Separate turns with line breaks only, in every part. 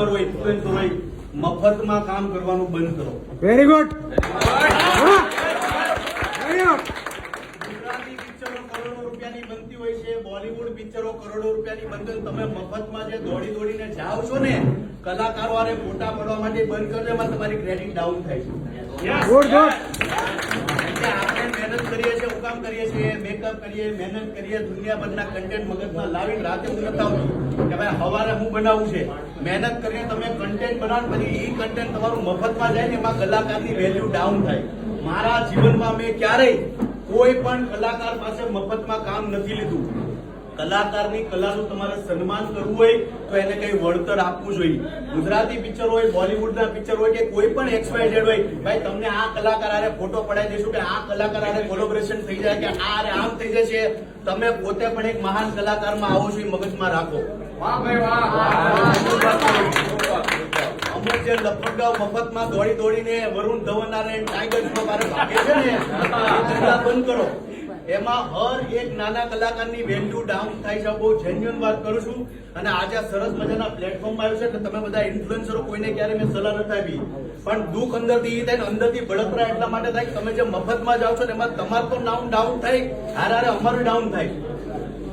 YouTuber હોય, influencer હોય, મફતમાં કામ કરવાનું બંધ કરો.
Very good.
ગુજરાતી પિક્ચરો કરોડો રૂપિયાની બનતી હોય છે, બોલિવૂડ પિક્ચરો કરોડો રૂપિયાની બનતી હોય. તમે મફતમાં જે દોડી દોડીને જાઓ છો ને, કલાકારો હારે ફોટા પડવા માટે બંધ કરજો, એમાં તમારી ક્રેડિટ ડાઉન થાય છે.
Good good.
આપણે મહેનત કરીએ છીએ, હું કામ કરીએ છીએ, મેકઅપ કરીએ, મહેનત કરીએ, દુનિયાભરના કન્ટેન્ટ મગજમાં લાવીને રાતે હું નથી આવતું કે ભાઈ સવારે હું બનાવવું છે. મહેનત કરીને તમે કન્ટેન્ટ બનાવો, પછી એ કન્ટેન્ટ તમારું મફતમાં જાય ને, એમાં કલાકારની વેલ્યુ ડાઉન થાય. મારા જીવનમાં મેં ક્યારેય કોઈ પણ કલાકાર પાસે મફતમાં કામ નથી લીધું. કલાકારની કલાનું તમારે સન્માન કરવું હોય તો એને કઈ વળતર આપવું જોઈએ. ગુજરાતી પિક્ચર હોય, બોલિવૂડના પિક્ચર હોય કે કોઈ પણ XYZ હોય, ભાઈ તમને આ કલાકાર હારે ફોટો પડાવી દઈશું કે આ કલાકાર હારે કોલેબોરેશન થઈ જાય કે આ આમ થઈ જશે, તમે પોતે પણ એક મહાન કલાકારમાં આવો છો એ મગજમાં રાખો. અમુક જે લફંગાઓ મફતમાં દોડી દોડીને વરુણ ધવન અને ટાઈગર શ્રોફ હારે ભાગે છે ને, બંધ કરો. એમાં હર એક નાના કલાકારની વેલ્યુ ડાઉન થાય છે. બહુ જેન્યુઅન વાત કરું છું. અને આજે સરસ મજાના પ્લેટફોર્મ આવ્યું છે એટલે તમે બધા ઇન્ફ્લુએન્સરો, કોઈને ક્યારે મેં સલાહ નથી આપી, પણ દુઃખ અંદરથી એ થાય ને, અંદરથી બળતરા એટલા માટે થાય કે તમે જે મફતમાં જાઓ છો ને એમાં તમારું તો નામ ડાઉન થાય, હારે અમારું ડાઉન થાય.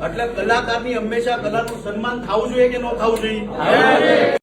એટલે કલાકારની હંમેશા કલાનું સન્માન થવું જોઈએ કે ન થવું જોઈએ?